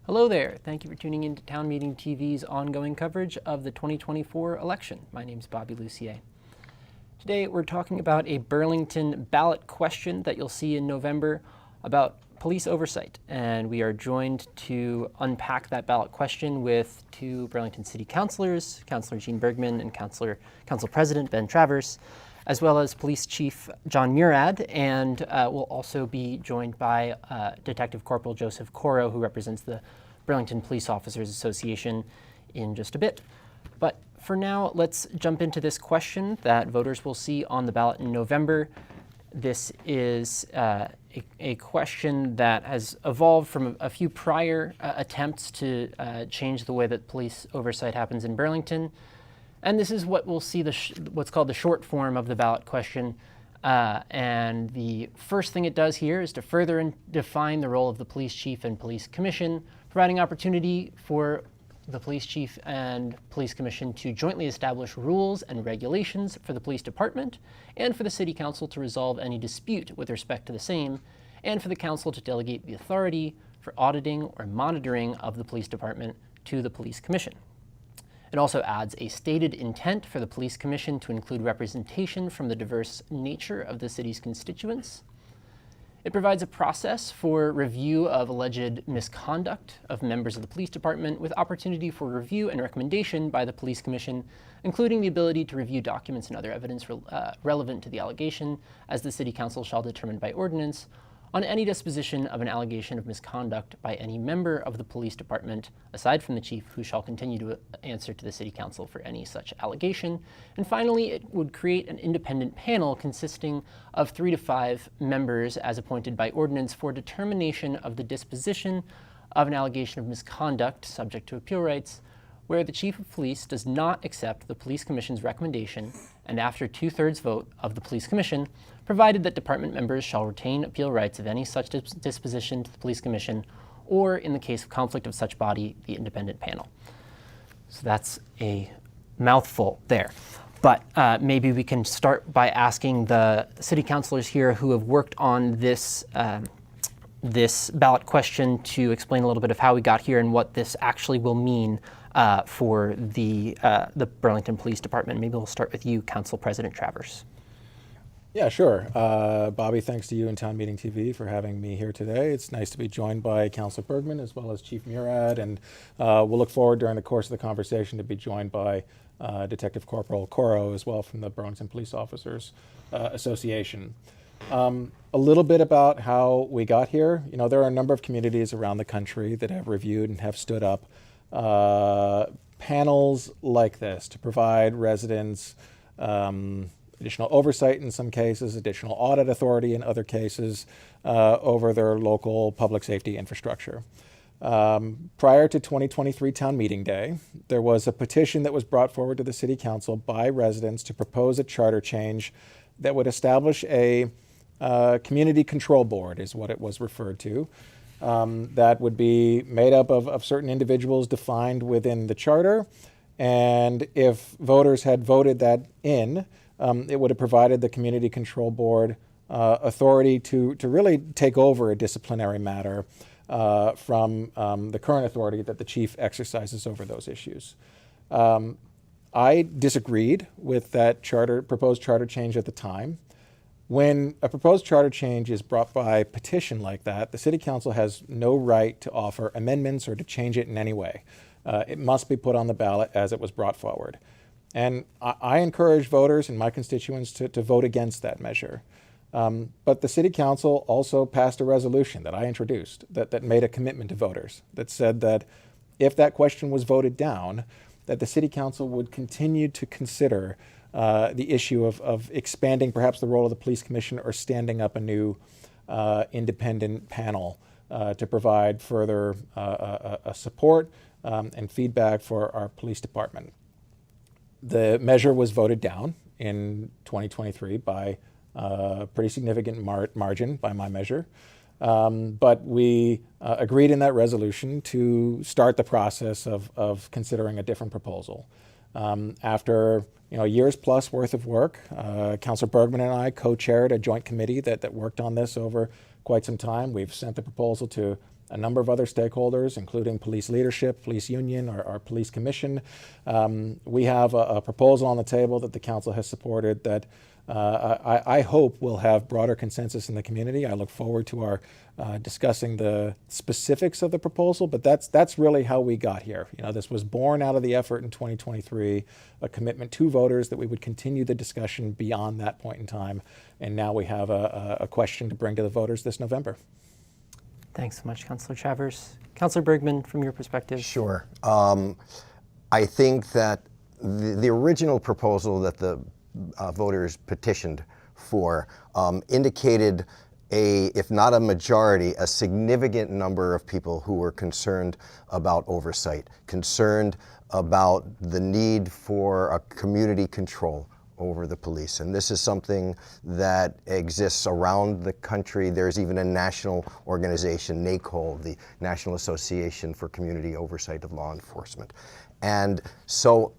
Hello there. Thank you for tuning in to Town Meeting TV's ongoing coverage of the 2024 election. My name is Bobby Lussier. Today we're talking about a Burlington ballot question that you'll see in November about police oversight. And we are joined to unpack that ballot question with two Burlington City Councilors, Councilor Jean Bergman and Council President Ben Travers, as well as Police Chief John Murad, and we'll also be joined by Detective Corporal Joseph Corrow, who represents the Burlington Police Officers Association, in just a bit. But for now, let's jump into this question that voters will see on the ballot in November. This is a question that has evolved from a few prior attempts to change the way that police oversight happens in Burlington. And this is what we'll see what's called the short form of the ballot question. And the first thing it does here is to further define the role of the police chief and police commission, providing opportunity for the police chief and police commission to jointly establish rules and regulations for the police department, and for the city council to resolve any dispute with respect to the same, and for the council to delegate the authority for auditing or monitoring of the police department to the police commission. It also adds a stated intent for the police commission to include representation from the diverse nature of the city's constituents. It provides a process for review of alleged misconduct of members of the police department, with opportunity for review and recommendation by the police commission, including the ability to review documents and other evidence relevant to the allegation, as the city council shall determine by ordinance, on any disposition of an allegation of misconduct by any member of the police department, aside from the chief, who shall continue to answer to the city council for any such allegation. And finally, it would create an independent panel consisting of 3 to 5 members as appointed by ordinance for determination of the disposition of an allegation of misconduct subject to appeal rights, where the chief of police does not accept the police commission's recommendation, and after 2/3 vote of the police commission, provided that department members shall retain appeal rights of any such disposition to the police commission, or in the case of conflict of such body, the independent panel. So that's a mouthful there. But maybe we can start by asking the city councilors here who have worked on this ballot question to explain a little bit of how we got here and what this actually will mean for the Burlington Police Department. Maybe we'll start with you, Council President Travers. Yeah, sure. Bobby, thanks to you and Town Meeting TV for having me here today. It's nice to be joined by Councilor Bergman as well as Chief Murad, and we'll look forward during the course of the conversation to be joined by Detective Corporal as well from the Burlington Police Officers Association. A little bit about how we got here. You know, there are a number of communities around the country that have reviewed and have stood up panels like this to provide residents additional oversight in some cases, additional audit authority in other cases over their local public safety infrastructure. Prior to 2023 Town Meeting Day, there was a petition that was brought forward to the City Council by residents to propose a charter change that would establish a community control board, is what it was referred to, that would be made up of certain individuals defined within the charter. And if voters had voted that in, it would have provided the community control board authority to really take over a disciplinary matter from the current authority that the chief exercises over those issues. I disagreed with that proposed charter change at the time. When a proposed charter change is brought by petition like that, the City Council has no right to offer amendments or to change it in any way. It must be put on the ballot as it was brought forward. And I encourage voters and my constituents to vote against that measure. But the City Council also passed a resolution that I introduced that made a commitment to voters that said that if that question was voted down, that the City Council would continue to consider the issue of expanding perhaps the role of the police commission or standing up a new independent panel to provide further support and feedback for our police department. The measure was voted down in 2023 by a pretty significant margin by my measure. But we agreed in that resolution to start the process of considering a different proposal. After a year's plus worth of work, Councilor Bergman and I co-chaired a joint committee that worked on this over quite some time. We've sent the proposal to a number of other stakeholders, including police leadership, police union, our police commission. We have a proposal on the table that the council has supported that I hope will have broader consensus in the community. I look forward to our discussing the specifics of the proposal, but that's really how we got here. This was born out of the effort in 2023, a commitment to voters that we would continue the discussion beyond that point in time, and now we have a question to bring to the voters this November. Thanks so much, Councilor Travers. Councilor Bergman, from your perspective. Sure. I think that the original proposal that the voters petitioned for indicated if not a majority, a significant number of people who were concerned about oversight, concerned about the need for a community control over the police. And this is something that exists around the country. There's even a national organization, NACOL, the National Association for Community Oversight of Law Enforcement. And so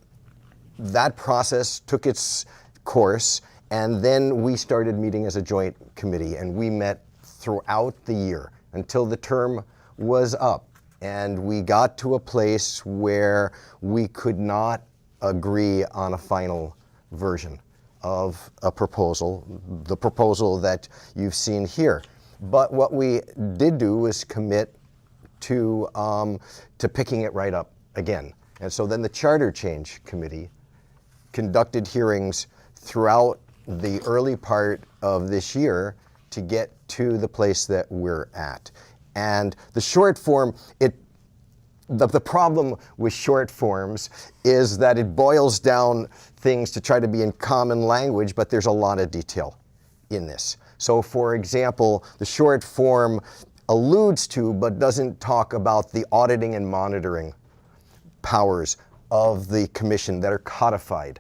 that process took its course, and then we started meeting as a joint committee, and we met throughout the year until the term was up. And we got to a place where we could not agree on a final version of a proposal, the proposal that you've seen here. But what we did do was commit to picking it right up again. And so then the Charter Change Committee conducted hearings throughout the early part of this year to get to the place that we're at. And the short form, the problem with short forms is that it boils down things to try to be in common language, but there's a lot of detail in this. So for example, the short form alludes to, but doesn't talk about the auditing and monitoring powers of the commission that are codified.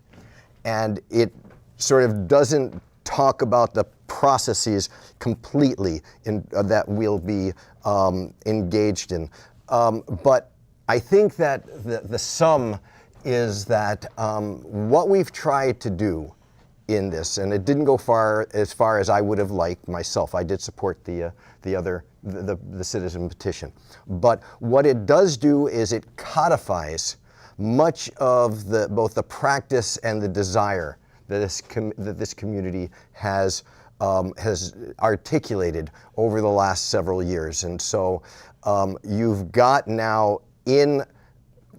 And it sort of doesn't talk about the processes completely that we'll be engaged in. But I think that the sum is that what we've tried to do in this, and it didn't go as far as I would have liked myself. I did support the citizen petition. But what it does do is it codifies much of both the practice and the desire that this community has articulated over the last several years. And so you've got now in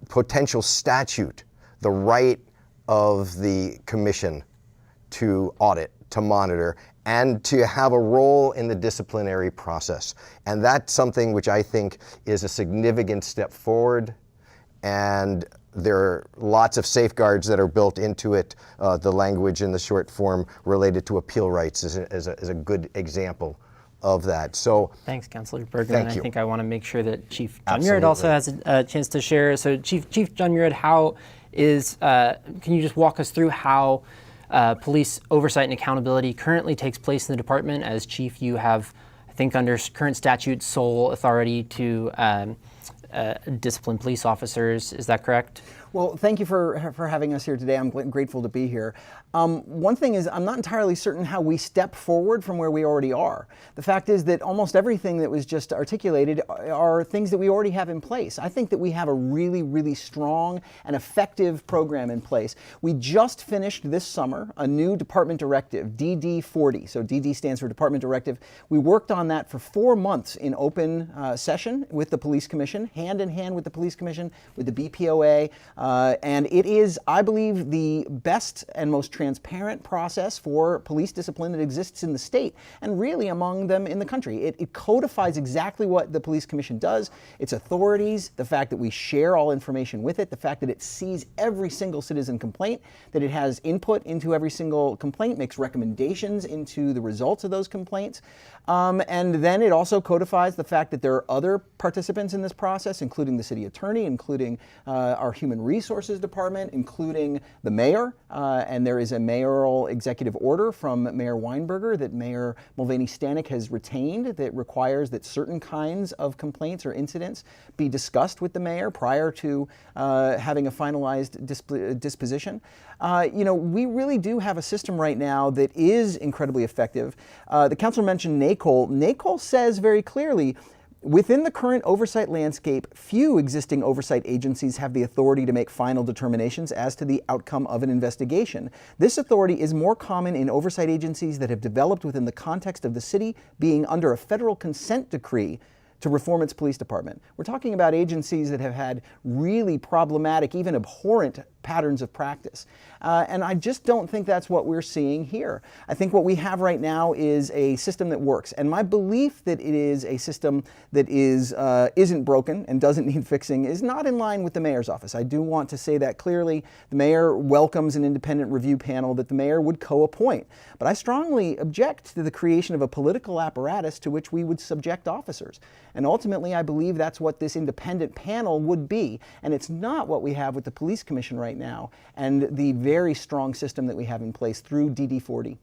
potential statute the right of the commission to audit, to monitor, and to have a role in the disciplinary process. And that's something which I think is a significant step forward, and there are lots of safeguards that are built into it. The language in the short form related to appeal rights is a good example of that. So thanks, Councilor Bergman. Thank you. I think I want to make sure that Chief John Murad also has a chance to share. So Chief John Murad, can you just walk us through how police oversight and accountability currently takes place in the department? As chief, you have, I think under current statute, sole authority to discipline police officers. Is that correct? Well, thank you for having us here today. I'm grateful to be here. One thing is, I'm not entirely certain how we step forward from where we already are. The fact is that almost everything that was just articulated are things that we already have in place. I think that we have a really, really strong and effective program in place. We just finished this summer a new department directive, DD40. So DD stands for Department Directive. We worked on that for 4 months in open session with the Police Commission, hand in hand with the Police Commission, with the BPOA. And it is, I believe, the best and most transparent process for police discipline that exists in the state, and really among them in the country. It codifies exactly what the Police Commission does, its authorities, the fact that we share all information with it, the fact that it sees every single citizen complaint, that it has input into every single complaint, makes recommendations into the results of those complaints. And then it also codifies the fact that there are other participants in this process, including the city attorney, including our human resources department, including the mayor, and there is is a mayoral executive order from Mayor Weinberger that Mayor Mulvaney-Stanek has retained that requires that certain kinds of complaints or incidents be discussed with the mayor prior to having a finalized disposition. We really do have a system right now that is incredibly effective. The councilor mentioned NACOL. NACOL says very clearly, within the current oversight landscape, few existing oversight agencies have the authority to make final determinations as to the outcome of an investigation. This authority is more common in oversight agencies that have developed within the context of the city being under a federal consent decree to reform its police department. We're talking about agencies that have had really problematic, even abhorrent patterns of practice. And I just don't think that's what we're seeing here. I think what we have right now is a system that works. And my belief that it is a system that isn't broken and doesn't need fixing is not in line with the mayor's office. I do want to say that clearly. The mayor welcomes an independent review panel that the mayor would co-appoint. But I strongly object to the creation of a political apparatus to which we would subject officers. And ultimately, I believe that's what this independent panel would be. And it's not what we have with the police commission right now and the very strong system that we have in place through DD40.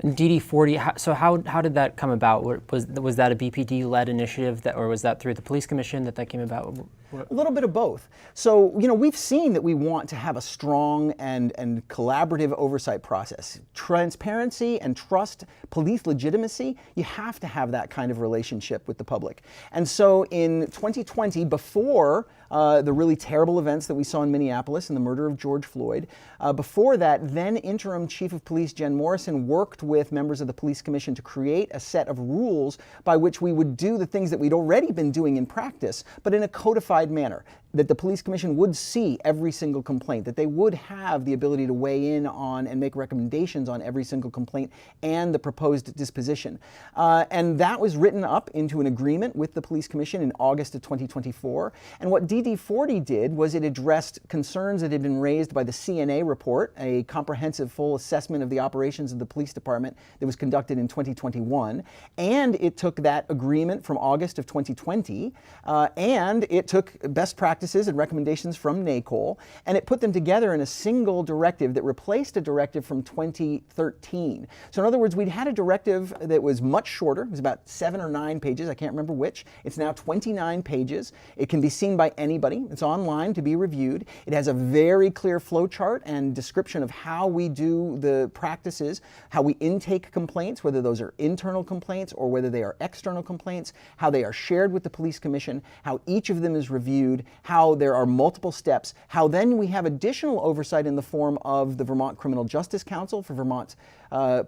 And DD40, so how did that come about? Was that a BPD-led initiative, or was that through the police commission that came about? A little bit of both. So, we've seen that we want to have a strong and collaborative oversight process. Transparency and trust, police legitimacy, you have to have that kind of relationship with the public. And so in 2020, before the really terrible events that we saw in Minneapolis and the murder of George Floyd, before that, then interim chief of police Jen Morrison worked with members of the police commission to create a set of rules by which we would do the things that we'd already been doing in practice, but in a codified manner, that the police commission would see every single complaint, that they would have the ability to weigh in on and make recommendations on every single complaint and the proposed disposition. And that was written up into an agreement with the police commission in August of 2024. And what DD40 did was it addressed concerns that had been raised by the CNA report, a comprehensive full assessment of the operations of the police department that was conducted in 2021. And it took that agreement from August of 2020, and it took best practices and recommendations from NACOL, and it put them together in a single directive that replaced a directive from 2013. So in other words, we'd had a directive that was much shorter. It was about 7 or 9 pages. I can't remember which. It's now 29 pages. It can be seen by anybody. It's online to be reviewed. It has a very clear flow chart and description of how we do the practices, how we intake complaints, whether those are internal complaints or whether they are external complaints, how they are shared with the police commission, how each of them is reviewed, how there are multiple steps, how then we have additional oversight in the form of the Vermont Criminal Justice Council for Vermont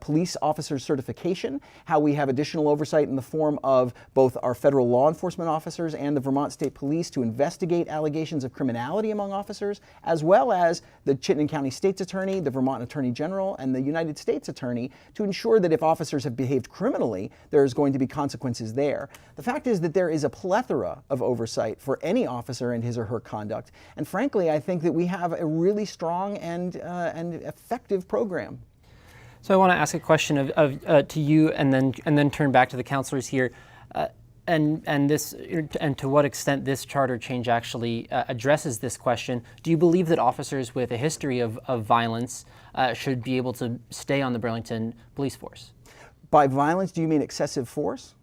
police officer certification, how we have additional oversight in the form of both our federal law enforcement officers and the Vermont State Police to investigate allegations of criminality among officers, as well as the Chittenden County State's Attorney, the Vermont Attorney General, and the United States Attorney to ensure that if officers have behaved criminally, there's going to be consequences there. The fact is that there is a plethora of oversight for any officer and his or her conduct. And frankly, I think that we have a really strong and effective program. So I want to ask a question to you, and then turn back to the councilors here, and to what extent this charter change actually addresses this question. Do you believe that officers with a history of violence should be able to stay on the Burlington police force? By violence, do you mean excessive force?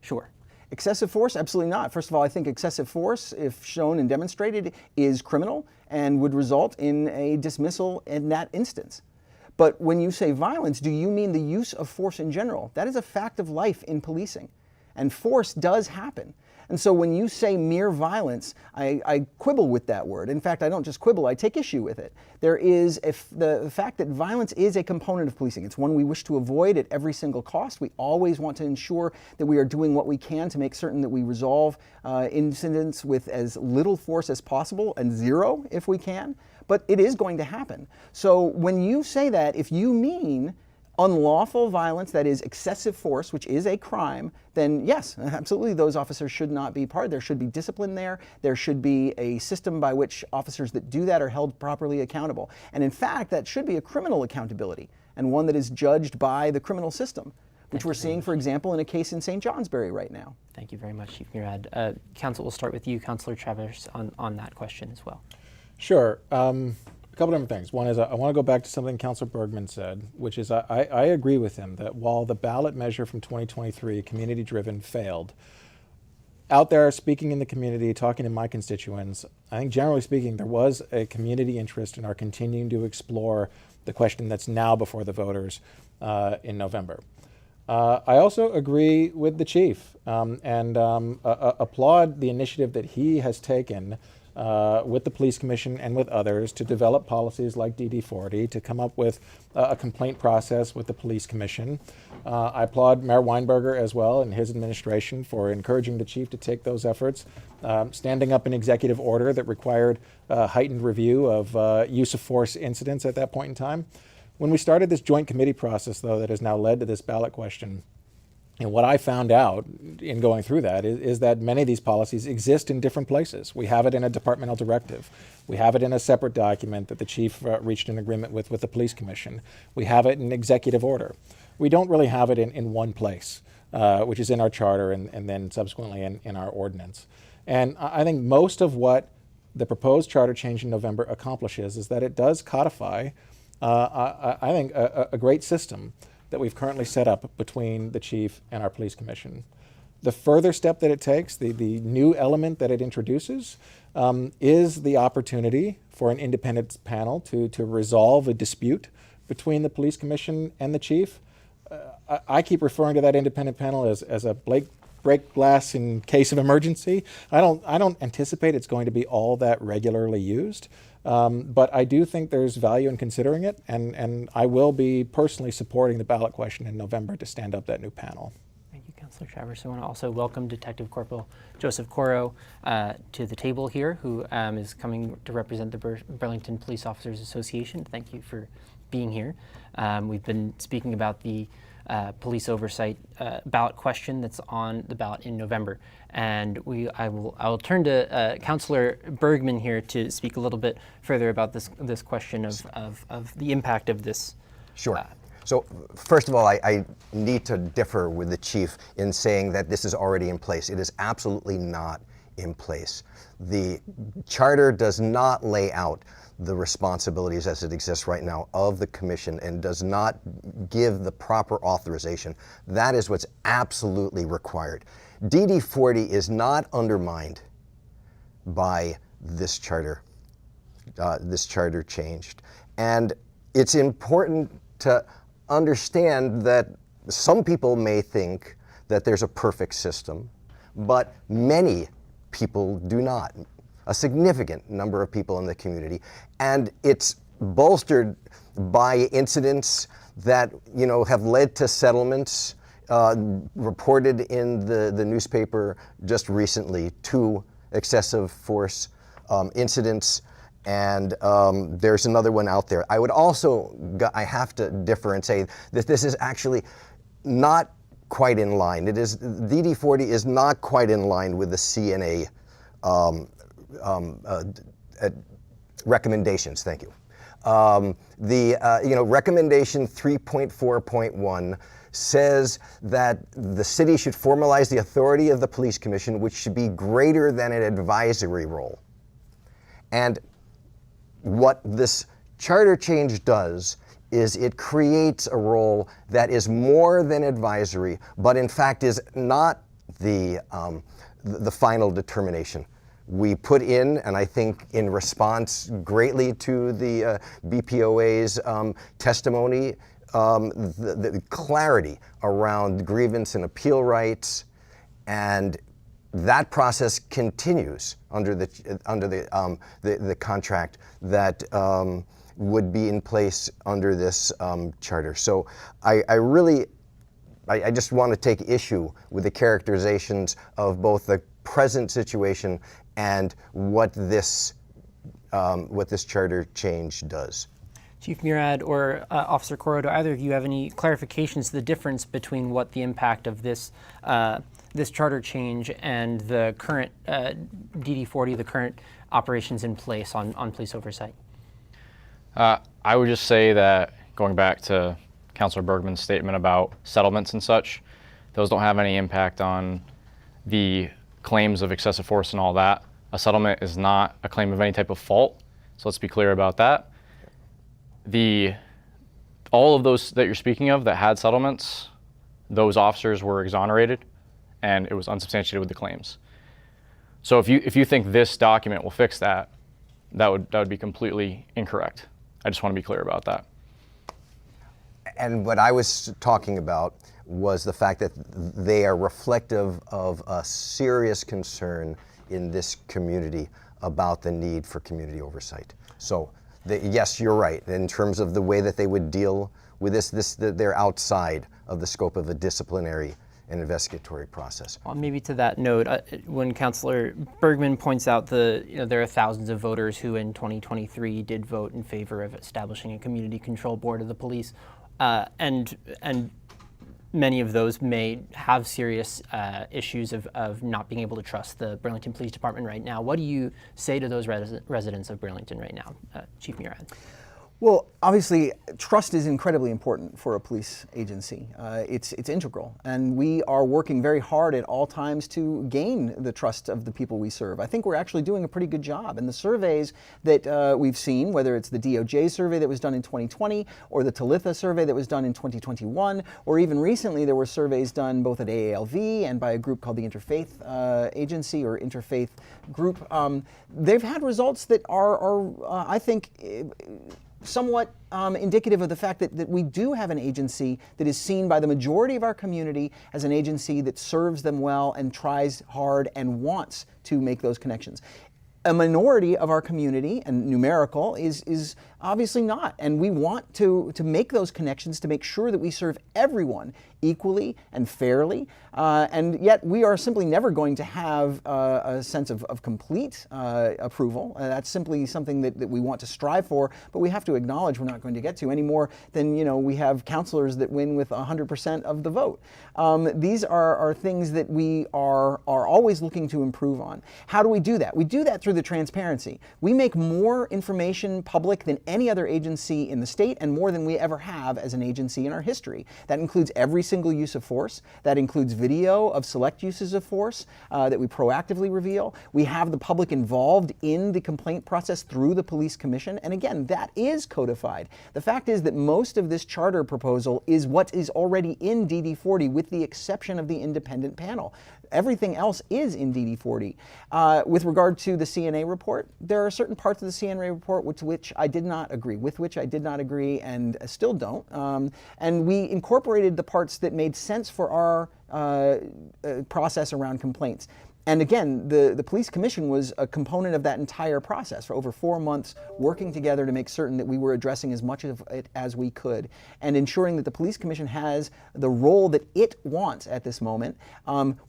Sure. Excessive force? Absolutely not. First of all, I think excessive force, if shown and demonstrated, is criminal and would result in a dismissal in that instance. But when you say violence, do you mean the use of force in general? That is a fact of life in policing, and force does happen. And so when you say mere violence, I quibble with that word. In fact, I don't just quibble, I take issue with it. There is the fact that violence is a component of policing. It's one we wish to avoid at every single cost. We always want to ensure that we are doing what we can to make certain that we resolve incidents with as little force as possible, and zero if we can. But it is going to happen. So when you say that, if you mean unlawful violence, that is excessive force, which is a crime, then yes, absolutely those officers should not be part. There should be discipline there. There should be a system by which officers that do that are held properly accountable. And in fact, that should be a criminal accountability, and one that is judged by the criminal system, which we're seeing, for example, in a case in St. Johnsbury right now. Thank you very much, Chief Murad. Council, we'll start with you, Councilor Travers, on that question as well. Sure. couple different things. One is I want to go back to something Councilor Bergman said, which is I agree with him that while the ballot measure from 2023, community-driven, failed, out there speaking in the community, talking to my constituents, I think generally speaking, there was a community interest in our continuing to explore the question that's now before the voters in November. I also agree with the chief and applaud the initiative that he has taken with the police commission and with others to develop policies like DD40, to come up with a complaint process with the police commission. I applaud Mayor Weinberger as well and his administration for encouraging the chief to take those efforts, standing up an executive order that required heightened review of use of force incidents at that point in time. When we started this joint committee process, though, that has now led to this ballot question, and what I found out in going through that is that many of these policies exist in different places. We have it in a departmental directive. We have it in a separate document that the chief reached an agreement with the police commission. We have it in executive order. We don't really have it in one place, which is in our charter and then subsequently in our ordinance. And I think most of what the proposed charter change in November accomplishes is that it does codify, I think, a great system that we've currently set up between the chief and our police commission. The further step that it takes, the new element that it introduces, is the opportunity for an independent panel to resolve a dispute between the police commission and the chief. I keep referring to that independent panel as a break glass in case of emergency. I don't anticipate it's going to be all that regularly used. But I do think there's value in considering it, and I will be personally supporting the ballot question in November to stand up that new panel. Thank you, Councilor Travers. I want to also welcome Detective Corporal Joseph Corrow to the table here, who is coming to represent the Burlington Police Officers Association. Thank you for being here. We've been speaking about the police oversight ballot question that's on the ballot in November. And I will turn to Councilor Bergman here to speak a little bit further about this question of the impact of this. Sure. So first of all, I need to differ with the chief in saying that this is already in place. It is absolutely not in place. The charter does not lay out the responsibilities as it exists right now of the commission and does not give the proper authorization. That is what's absolutely required. DD40 is not undermined by this charter changed. And it's important to understand that some people may think that there's a perfect system, but many people do not. A significant number of people in the community, and it's bolstered by incidents that have led to settlements reported in the newspaper just recently, 2 excessive force incidents, and there's another one out there. I have to differ and say that this is actually not quite in line. DD40 is not quite in line with the CNA recommendations. Thank you. Recommendation 3.4.1 says that the city should formalize the authority of the police commission, which should be greater than an advisory role. And what this charter change does is it creates a role that is more than advisory, but in fact is not the final determination. We put in, and I think in response greatly to the BPOA's testimony, the clarity around grievance and appeal rights, and that process continues under the contract that would be in place under this charter. So I just want to take issue with the characterizations of both the present situation and what this charter change does. Chief Murad or Officer Corrow, do either of you have any clarifications to the difference between what the impact of this charter change and the current DD40, the current operations in place on police oversight? I would just say that, going back to Councilor Bergman's statement about settlements and such, those don't have any impact on the claims of excessive force and all that. A settlement is not a claim of any type of fault, so let's be clear about that. all of those that you're speaking of that had settlements, those officers were exonerated, and it was unsubstantiated with the claims. So if you think this document will fix that, that would be completely incorrect. I just want to be clear about that. And what I was talking about was the fact that they are reflective of a serious concern in this community about the need for community oversight. So, yes, you're right. In terms of the way that they would deal with this, they're outside of the scope of a disciplinary and investigatory process. Well, maybe to that note, when Councilor Bergman points out there are thousands of voters who in 2023 did vote in favor of establishing a community control board of the police, and many of those may have serious issues of not being able to trust the Burlington Police Department right now. What do you say to those residents of Burlington right now, Chief Murad? Well, obviously, trust is incredibly important for a police agency. It's integral, and we are working very hard at all times to gain the trust of the people we serve. I think we're actually doing a pretty good job, and the surveys that we've seen, whether it's the DOJ survey that was done in 2020, or the Talitha survey that was done in 2021, or even recently there were surveys done both at AALV and by a group called the Interfaith Agency or Interfaith Group. They've had results that are I think, somewhat indicative of the fact that we do have an agency that is seen by the majority of our community as an agency that serves them well and tries hard and wants to make those connections. A minority of our community, and numerical, is obviously not. And we want to make those connections to make sure that we serve everyone equally and fairly. And yet we are simply never going to have a sense of complete approval. That's simply something that we want to strive for, but we have to acknowledge we're not going to get to any more than, we have councilors that win with 100% of the vote. These are things that we are always looking to improve on. How do we do that? We do that through the transparency. We make more information public than any other agency in the state and more than we ever have as an agency in our history. That includes every single use of force. That includes video of select uses of force that we proactively reveal. We have the public involved in the complaint process through the police commission. And again, that is codified. The fact is that most of this charter proposal is what is already in DD40 with the exception of the independent panel. Everything else is in DD40. With regard to the CNA report, there are certain parts of the CNA report with which I did not agree, and still don't. And we incorporated the parts that made sense for our process around complaints. And again, the police commission was a component of that entire process for over 4 months, working together to make certain that we were addressing as much of it as we could and ensuring that the police commission has the role that it wants at this moment.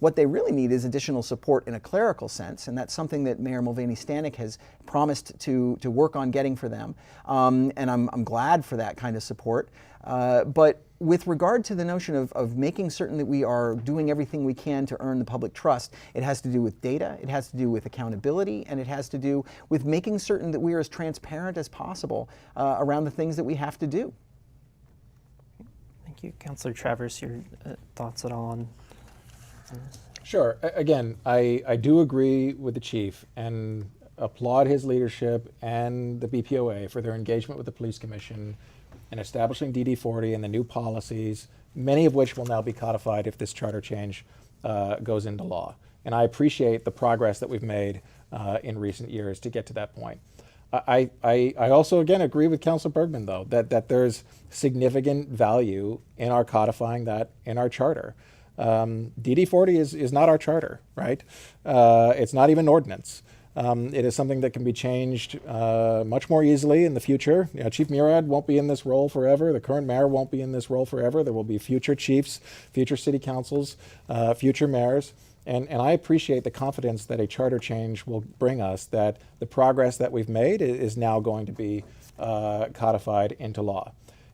What they really need is additional support in a clerical sense, and that's something that Mayor Mulvaney-Stanek has promised to work on getting for them. And I'm glad for that kind of support. But with regard to the notion of making certain that we are doing everything we can to earn the public trust, it has to do with data, it has to do with accountability, and it has to do with making certain that we are as transparent as possible around the things that we have to do. Thank you. Councilor Travers, your thoughts at all on this? Sure. Again, I do agree with the chief and applaud his leadership and the BPOA for their engagement with the police commission in establishing DD40 and the new policies, many of which will now be codified if this charter change goes into law. And I appreciate the progress that we've made in recent years to get to that point. I also, again, agree with Councilor Bergman, though, that there's significant value in our codifying that in our charter. DD40 is not our charter, right? It's not even ordinance. It is something that can be changed much more easily in the future. Chief Murad won't be in this role forever. The current mayor won't be in this role forever. There will be future chiefs, future city councils, future mayors. And I appreciate the confidence that a charter change will bring us, that the progress that we've made is now going to be codified into law.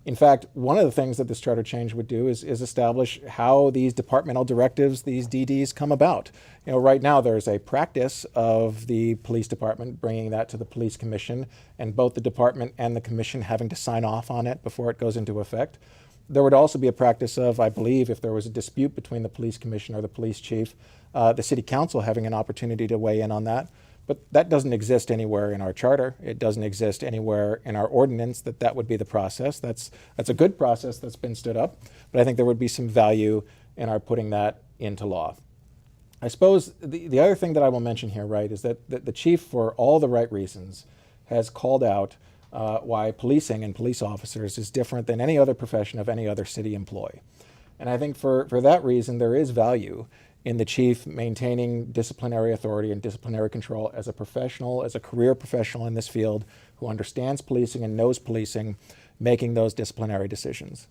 In fact, one of the things that this charter change would do is establish how these departmental directives, these DDs, come about. Right now there's a practice of the police department bringing that to the police commission, and both the department and the commission having to sign off on it before it goes into effect. There would also be a practice of, I believe, if there was a dispute between the police commission or the police chief, the city council having an opportunity to weigh in on that. But that doesn't exist anywhere in our charter. It doesn't exist anywhere in our ordinance that would be the process. That's a good process that's been stood up, but I think there would be some value in our putting that into law. I suppose the other thing that I will mention here, right, is that the chief, for all the right reasons, has called out why policing and police officers is different than any other profession of any other city employee. And I think for that reason, there is value in the chief maintaining disciplinary authority and disciplinary control as a professional, as a career professional in this field who understands policing and knows policing, making those disciplinary decisions.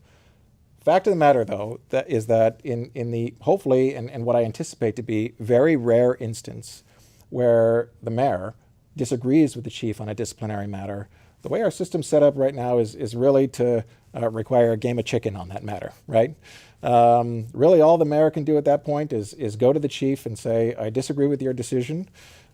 Fact of the matter, though, is that in the hopefully and what I anticipate to be very rare instance where the mayor disagrees with the chief on a disciplinary matter, the way our system's set up right now is really to require a game of chicken on that matter, right? Really all the mayor can do at that point is go to the chief and say, I disagree with your decision.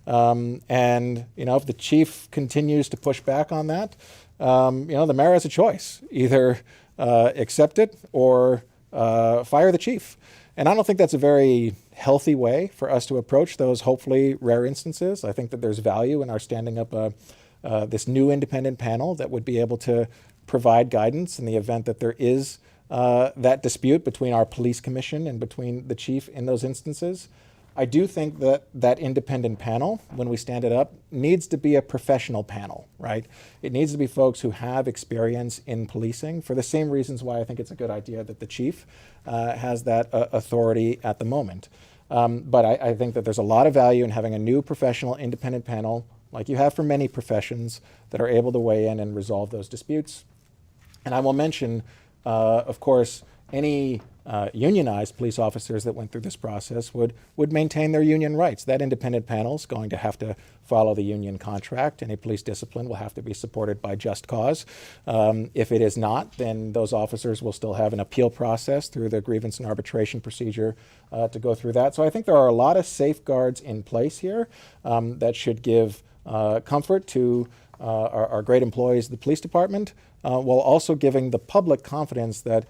And if the chief continues to push back on that, the mayor has a choice. Either accept it or fire the chief. And I don't think that's a very healthy way for us to approach those hopefully rare instances. I think that there's value in our standing up this new independent panel that would be able to provide guidance in the event that there is that dispute between our police commission and between the chief in those instances. I do think that that independent panel, when we stand it up, needs to be a professional panel, right? It needs to be folks who have experience in policing for the same reasons why I think it's a good idea that the chief has that authority at the moment. But I think that there's a lot of value in having a new professional independent panel, like you have for many professions, that are able to weigh in and resolve those disputes. And I will mention, of course, any unionized police officers that went through this process would maintain their union rights. That independent panel is going to have to follow the union contract. Any police discipline will have to be supported by just cause. If it is not, then those officers will still have an appeal process through the grievance and arbitration procedure to go through that. So I think there are a lot of safeguards in place here that should give comfort to our great employees of the police department, while also giving the public confidence that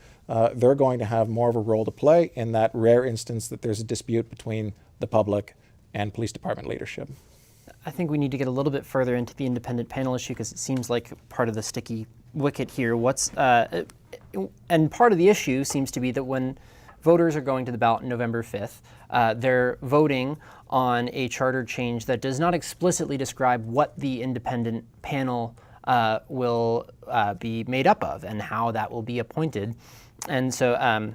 they're going to have more of a role to play in that rare instance that there's a dispute between the public and police department leadership. I think we need to get a little bit further into the independent panel issue because it seems like part of the sticky wicket here. And part of the issue seems to be that when voters are going to the ballot on November 5th, they're voting on a charter change that does not explicitly describe what the independent panel will be made up of and how that will be appointed. And so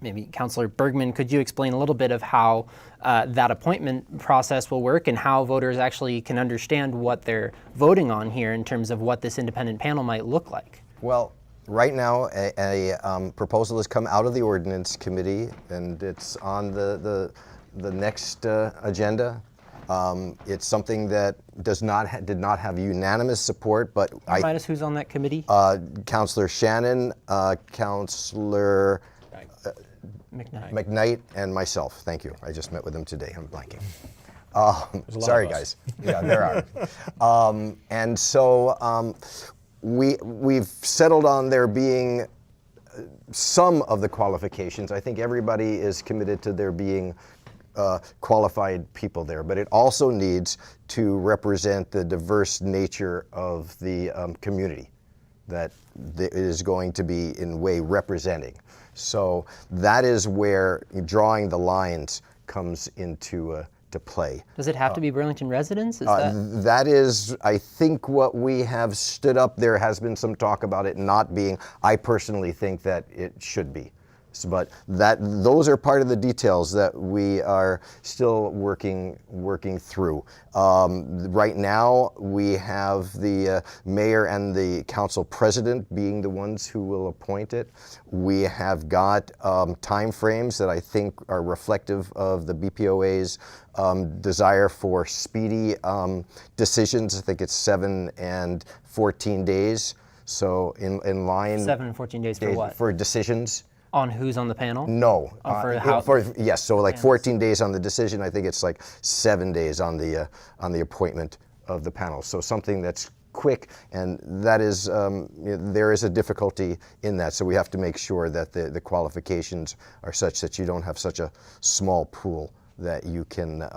maybe Councilor Bergman, could you explain a little bit of how that appointment process will work and how voters actually can understand what they're voting on here in terms of what this independent panel might look like? Well, right now, a proposal has come out of the ordinance committee, and it's on the next agenda. It's something that did not have unanimous support, but Remind us who's on that committee? Councilor Shannon, Councilor McKnight, and myself. Thank you. I just met with him today. I'm blanking. Sorry, guys. Yeah, there are. And so we've settled on there being some of the qualifications. I think everybody is committed to there being qualified people there, but it also needs to represent the diverse nature of the community that it is going to be in a way representing. So that is where drawing the lines comes into to play. Does it have to be Burlington residents? That is, I think, what we have stood up. There has been some talk about it not being. I personally think that it should be. But those are part of the details that we are still working through. Right now, we have the mayor and the council president being the ones who will appoint it. We have got time frames that I think are reflective of the BPOA's desire for speedy decisions. I think it's 7 and 14 days. So in line. 7 and 14 days for what? For decisions. On who's on the panel? No. Yes, so like 14 days on the decision. I think it's like 7 days on the appointment of the panel. So something that's quick, and that is there is a difficulty in that. So we have to make sure that the qualifications are such that you don't have such a small pool that you can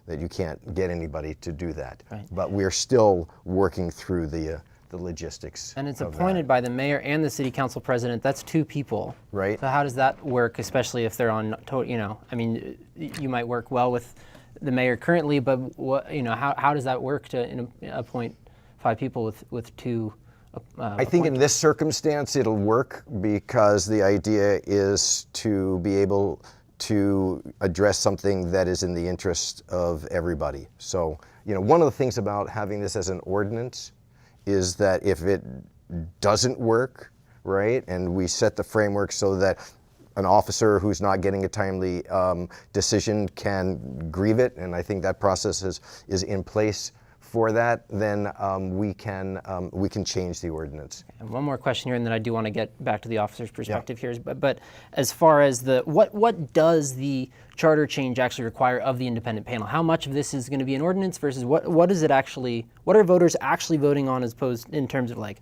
that you can't get anybody to do that. Right. But we're still working through the logistics. And it's of appointed that. by the mayor and the city council president. That's 2 people. Right. So how does that work, especially if they're on, I mean, you might work well with the mayor currently, but how does that work to appoint 5 people with 2? I think in this circumstance it'll work because the idea is to be able to address something that is in the interest of everybody. So, one of the things about having this as an ordinance is that if it doesn't work, right, and we set the framework so that an officer who's not getting a timely decision can grieve it, and I think that process is in place for that, then we can change the ordinance. And one more question here, and then I do want to get back to the officer's perspective here. But as far as what does the charter change actually require of the independent panel? How much of this is going to be an ordinance versus what is it actually? What are voters actually voting on, as opposed in terms of like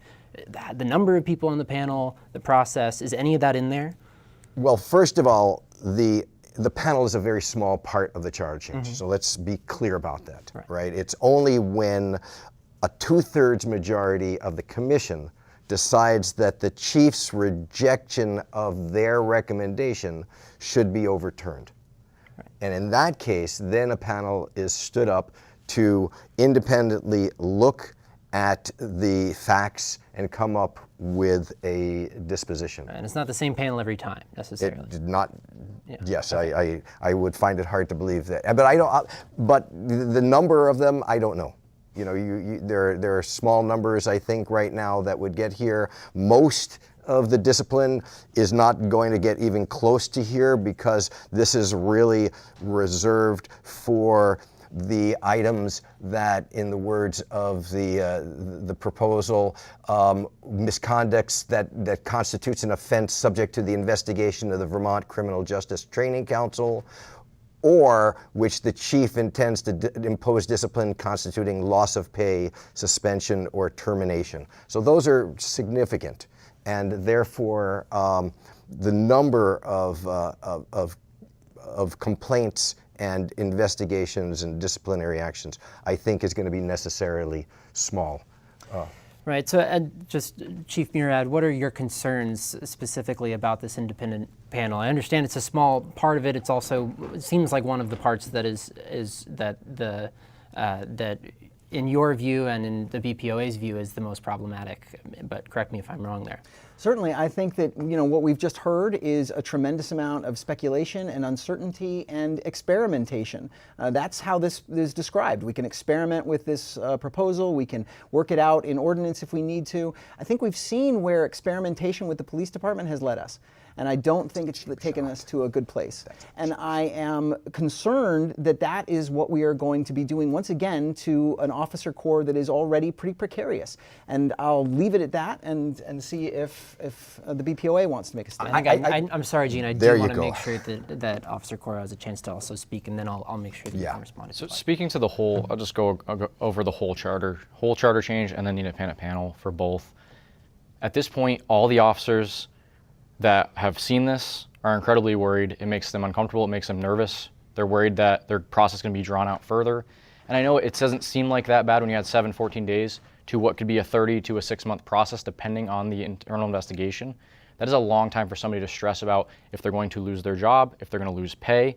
the number of people on the panel, the process? Is any of that in there? Well, first of all, the panel is a very small part of the charter change, so let's be clear about that, right? It's only when a 2/3 majority of the commission decides that the chief's rejection of their recommendation should be overturned. And in that case, then a panel is stood up to independently look at the facts and come up with a disposition. And it's not the same panel every time necessarily. It did not. Yes, I would find it hard to believe that, but I don't. But the number of them, I don't know. There are small numbers, I think, right now that would get here. Most of the discipline is not going to get even close to here because this is really reserved for the items that, in the words of the proposal, misconducts that constitutes an offense subject to the investigation of the Vermont Criminal Justice Training Council, or which the chief intends to impose discipline constituting loss of pay, suspension, or termination. So those are significant, and therefore the number of complaints and investigations and disciplinary actions, I think, is going to be necessarily small. Right. So, just Chief Murad, what are your concerns specifically about this independent panel? I understand it's a small part of it. It seems like one of the parts that is that in your view and in the BPOA's view is the most problematic. But correct me if I'm wrong there. Certainly, I think that what we've just heard is a tremendous amount of speculation and uncertainty and experimentation. That's how this is described. We can experiment with this proposal. We can work it out in ordinance if we need to. I think we've seen where experimentation with the police department has led us. And I don't think it's taken us to a good place. And I am concerned that that is what we are going to be doing once again to an officer corps that is already pretty precarious. And I'll leave it at that and see if the BPOA wants to make a stand. I'm sorry, Gene. I do want to make sure that Officer Corrow has a chance to also speak, and then I'll make sure that you can respond. So speaking to the whole, I'll go over the whole charter change, and then the independent panel for both. At this point, all the officers that have seen this are incredibly worried. It makes them uncomfortable. It makes them nervous. They're worried that their process is going to be drawn out further. And I know it doesn't seem like that bad when you had 14 days to what could be a 30 to a 6-month process depending on the internal investigation. That is a long time for somebody to stress about if they're going to lose their job, if they're going to lose pay.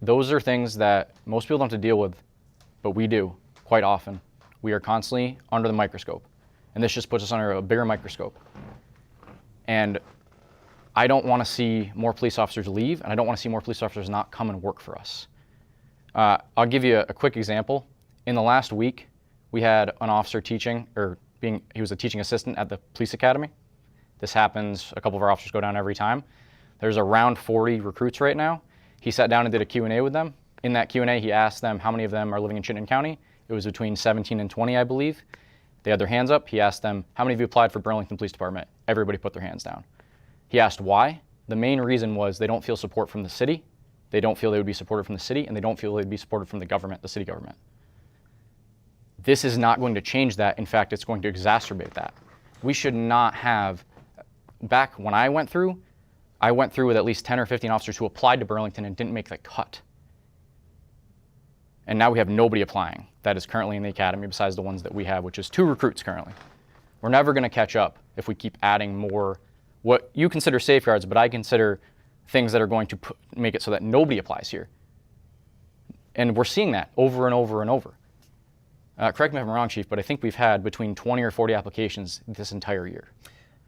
Those are things that most people don't have to deal with, but we do quite often. We are constantly under the microscope. And this just puts us under a bigger microscope. And I don't want to see more police officers leave, and I don't want to see more police officers not come and work for us. I'll give you a quick example. In the last week, we had an officer teaching, he was a teaching assistant at the police academy. This happens, a couple of our officers go down every time. There's around 40 recruits right now. He sat down and did a Q&A with them. In that Q&A, he asked them how many of them are living in Chittenden County. It was between 17 and 20, I believe. They had their hands up. He asked them, how many of you applied for Burlington Police Department? Everybody put their hands down. He asked why. The main reason was they don't feel support from the city. They don't feel they would be supported from the city, and they don't feel they'd be supported from the government, the city government. This is not going to change that. In fact, it's going to exacerbate that. We should not have, back when I went through with at least 10 or 15 officers who applied to Burlington and didn't make the cut. And now we have nobody applying that is currently in the academy besides the ones that we have, which is 2 recruits currently. We're never going to catch up if we keep adding more what you consider safeguards, but I consider things that are going to make it so that nobody applies here. And we're seeing that over and over and over. Correct me if I'm wrong, Chief, but I think we've had between 20 or 40 applications this entire year.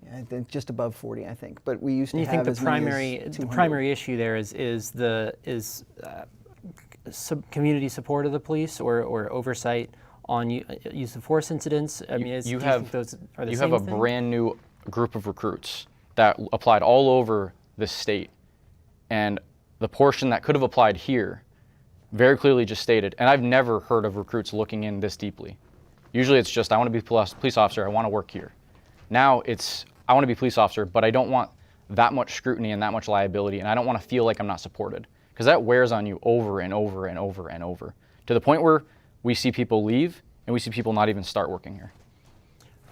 Yeah, I think just above 40, I think. But we used to You have think as many as the 200. primary issue there is community support of the police or oversight on use of force incidents? I mean, you do have think those are the you same have a thing? brand new group of recruits that applied all over the state, and the portion that could have applied here very clearly just stated, and I've never heard of recruits looking in this deeply. Usually it's just, I want to be a police officer, I want to work here. Now it's, I want to be a police officer, but I don't want that much scrutiny and that much liability, and I don't want to feel like I'm not supported. Because that wears on you over and over and over and over, to the point where we see people leave and we see people not even start working here.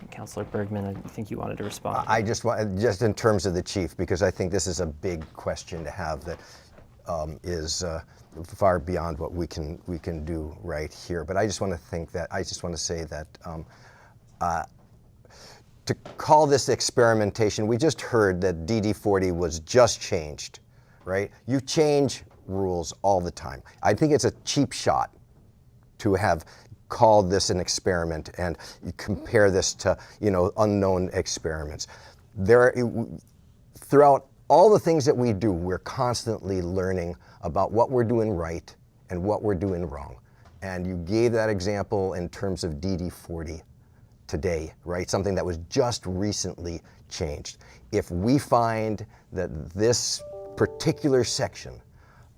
Councilor Bergman, I think you wanted to respond. I just want, just in terms of the chief, because I think this is a big question to have that is far beyond what we can do right here. But I just want to say that to call this experimentation, we just heard that DD40 was just changed, right? You change rules all the time. I think it's a cheap shot to have called this an experiment and compare this to, unknown experiments. Throughout all the things that we do, we're constantly learning about what we're doing right and what we're doing wrong. And you gave that example in terms of DD40 today, right? Something that was just recently changed. If we find that this particular section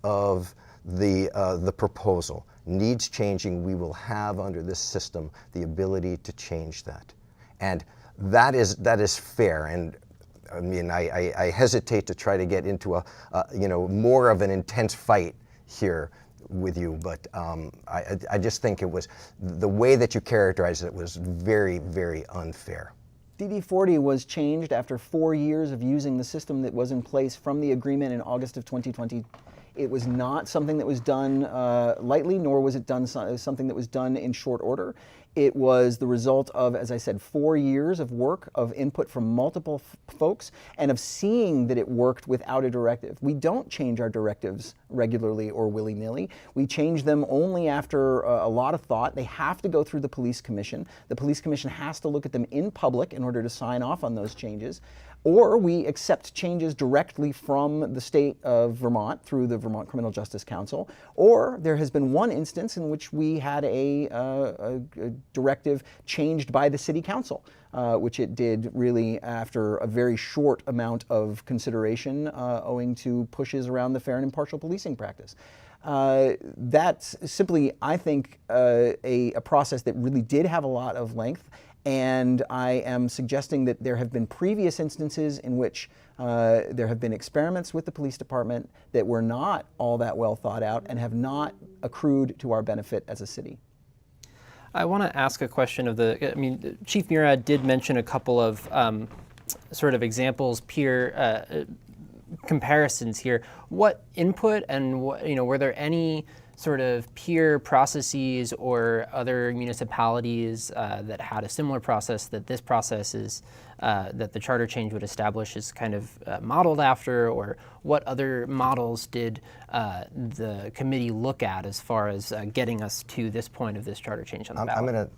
of the proposal needs changing, we will have under this system the ability to change that. And that is fair. And I mean, I hesitate to try to get into a more of an intense fight here with you, but I just think it was, the way that you characterized it was very, very unfair. DD40 was changed after 4 years of using the system that was in place from the agreement in August of 2020. It was not something that was done lightly, nor was it done something that was done in short order. It was the result of, as I said, 4 years of work, of input from multiple folks, and of seeing that it worked without a directive. We don't change our directives regularly or willy-nilly. We change them only after a lot of thought. They have to go through the police commission. The police commission has to look at them in public in order to sign off on those changes. Or we accept changes directly from the state of Vermont through the Vermont Criminal Justice Council. Or there has been one instance in which we had a directive changed by the city council, which it did really after a very short amount of consideration owing to pushes around the fair and impartial policing practice. That's simply, I think, a process that really did have a lot of length. And I am suggesting that there have been previous instances in which there have been experiments with the police department that were not all that well thought out and have not accrued to our benefit as a city. I want to ask a question Chief Murad did mention a couple of sort of examples, peer comparisons here. What input and were there any sort of peer processes or other municipalities that had a similar process that this process is, that the charter change would establish is kind of modeled after, or what other models did the committee look at as far as getting us to this point of this charter change on the ballot? I'm going to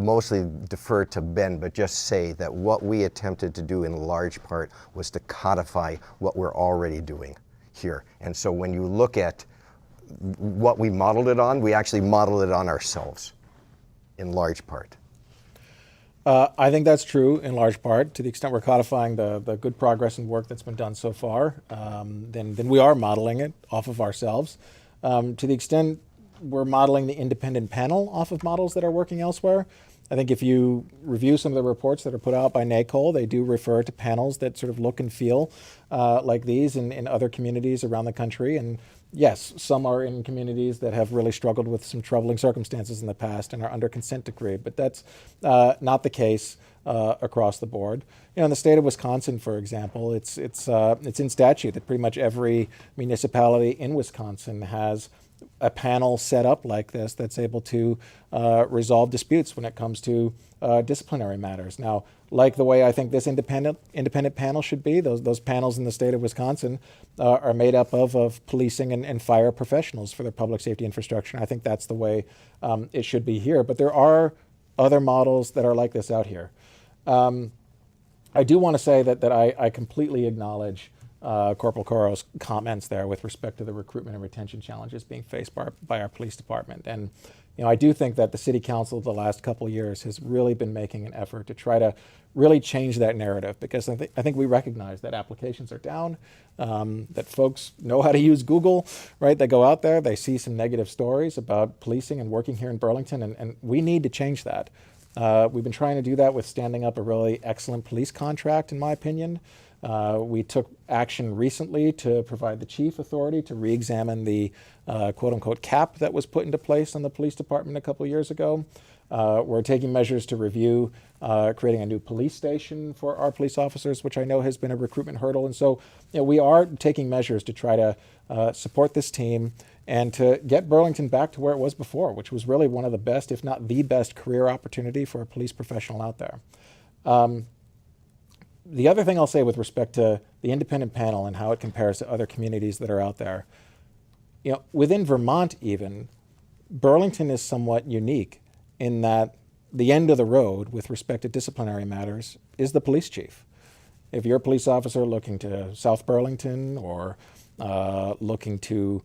mostly defer to Ben, but just say that what we attempted to do in large part was to codify what we're already doing here. And so when you look at what we modeled it on, we actually modeled it on ourselves in large part. I think that's true in large part. To the extent we're codifying the good progress and work that's been done so far, then we are modeling it off of ourselves. To the extent we're modeling the independent panel off of models that are working elsewhere, I think if you review some of the reports that are put out by NACOL, they do refer to panels that sort of look and feel like these in other communities around the country. And yes, some are in communities that have really struggled with some troubling circumstances in the past and are under consent decree, but that's not the case across the board. You know, in the state of Wisconsin, for example, it's in statute that pretty much every municipality in Wisconsin has a panel set up like this that's able to resolve disputes when it comes to disciplinary matters. Now, like the way I think this independent panel should be, those panels in the state of Wisconsin are made up of policing and fire professionals for their public safety infrastructure. And I think that's the way it should be here. But there are other models that are like this out here. I do want to say that I completely acknowledge Corporal Corrow's comments there with respect to the recruitment and retention challenges being faced by our police department. And you know, I do think that the City Council the last couple of years has really been making an effort to try to really change that narrative, because I think we recognize that applications are down, that folks know how to use Google, right? They go out there, they see some negative stories about policing and working here in Burlington, and we need to change that. We've been trying to do that with standing up a really excellent police contract, in my opinion. We took action recently to provide the chief authority to re-examine the quote-unquote cap that was put into place on the police department a couple years ago. We're taking measures to review creating a new police station for our police officers, which I know has been a recruitment hurdle. And so you know, we are taking measures to try to support this team and to get Burlington back to where it was before, which was really one of the best, if not the best, career opportunity for a police professional out there. The other thing I'll say with respect to the independent panel and how it compares to other communities that are out there, you know, within Vermont even, Burlington is somewhat unique in that the end of the road with respect to disciplinary matters is the police chief. If you're a police officer looking to South Burlington or looking to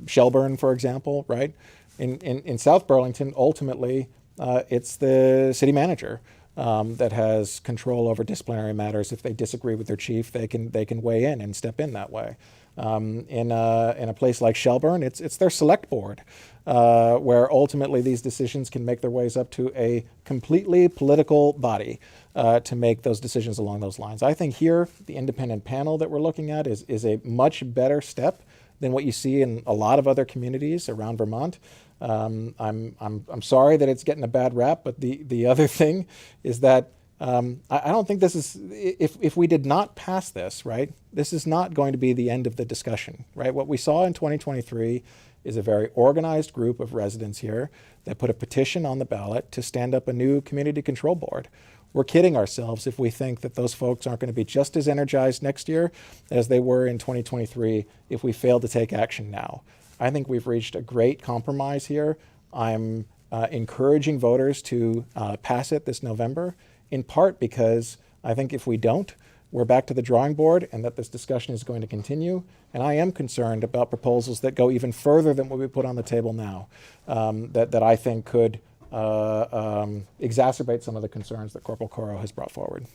Shelburne, for example, right? In South Burlington, ultimately, it's the city manager that has control over disciplinary matters. If they disagree with their chief, they can weigh in and step in that way. In a place like Shelburne, it's their select board, where ultimately these decisions can make their ways up to a completely political body to make those decisions along those lines. I think here, the independent panel that we're looking at is a much better step than what you see in a lot of other communities around Vermont. I'm sorry that it's getting a bad rap, but the other thing is that I don't think this is, if we did not pass this, right, this is not going to be the end of the discussion, right? What we saw in 2023 is a very organized group of residents here that put a petition on the ballot to stand up a new community control board. We're kidding ourselves if we think that those folks aren't going to be just as energized next year as they were in 2023 if we fail to take action now. I think we've reached a great compromise here. I'm encouraging voters to pass it this November, in part because I think if we don't, we're back to the drawing board and that this discussion is going to continue. And I am concerned about proposals that go even further than what we put on the table now, that I think could exacerbate some of the concerns that Corporal Corrow has brought forward.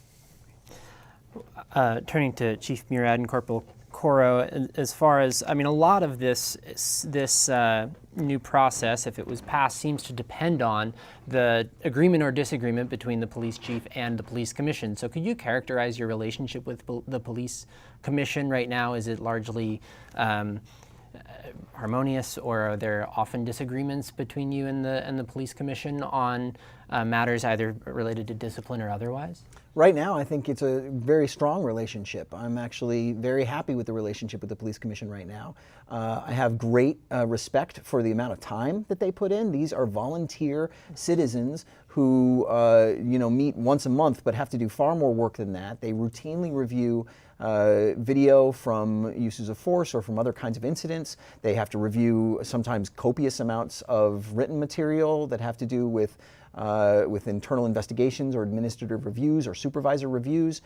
Turning to Chief Murad and Corporal Corrow, as far as, I mean, a lot of this new process, if it was passed, seems to depend on the agreement or disagreement between the police chief and the police commission. So could you characterize your relationship with the police commission right now? Is it largely harmonious, or are there often disagreements between you and the police commission on matters either related to discipline or otherwise? Right now, I think it's a very strong relationship. I'm actually very happy with the relationship with the police commission right now. I have great respect for the amount of time that they put in. These are volunteer citizens who meet once a month but have to do far more work than that. They routinely review video from uses of force or from other kinds of incidents. They have to review sometimes copious amounts of written material that have to do with internal investigations or administrative reviews or supervisor reviews.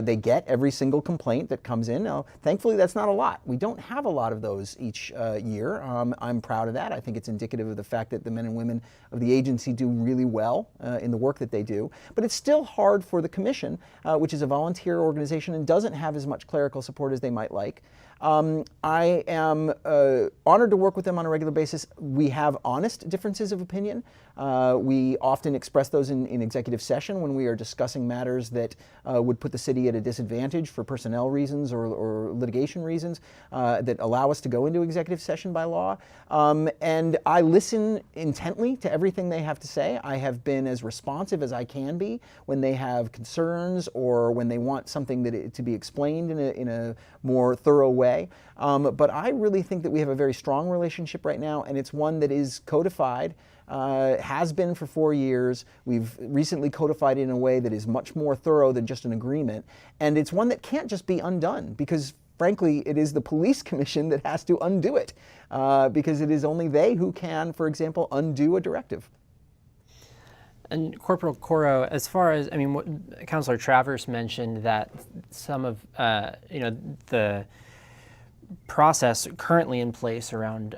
They get every single complaint that comes in. Now, thankfully, that's not a lot. We don't have a lot of those each year. I'm proud of that. I think it's indicative of the fact that the men and women of the agency do really well in the work that they do. But it's still hard for the commission, which is a volunteer organization and doesn't have as much clerical support as they might like. I am honored to work with them on a regular basis. We have honest differences of opinion. We often express those in executive session when we are discussing matters that would put the city at a disadvantage for personnel reasons or litigation reasons that allow us to go into executive session by law. And I listen intently to everything they have to say. I have been as responsive as I can be when they have concerns or when they want something to be explained in a more thorough way. But I really think that we have a very strong relationship right now, and it's one that is codified. Has been for 4 years. We've recently codified it in a way that is much more thorough than just an agreement. And it's one that can't just be undone because, frankly, it is the police commission that has to undo it because it is only they who can, for example, undo a directive. And Corporal Corrow, as far as, what Councilor Travers mentioned that some of, the process currently in place around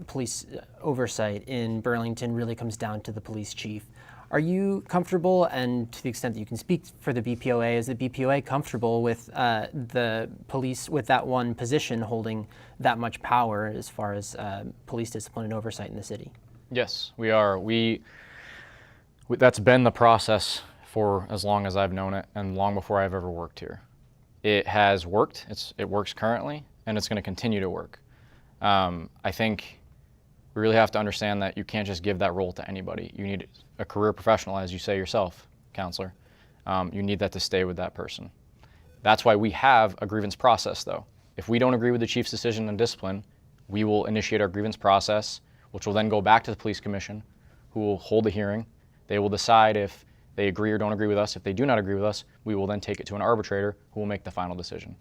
police oversight in Burlington really comes down to the police chief. Are you comfortable, and to the extent that you can speak for the BPOA, is the BPOA comfortable with the police, with that one position holding that much power as far as police discipline and oversight in the city? Yes, we are. That's been the process for as long as I've known it and long before I've ever worked here. It has worked, it works currently, and it's going to continue to work. I think we really have to understand that you can't just give that role to anybody. You need a career professional, as you say yourself, Councilor. You need that to stay with that person. That's why we have a grievance process, though. If we don't agree with the chief's decision on discipline, we will initiate our grievance process, which will then go back to the police commission, who will hold a hearing. They will decide if they agree or don't agree with us. If they do not agree with us, we will then take it to an arbitrator who will make the final decision.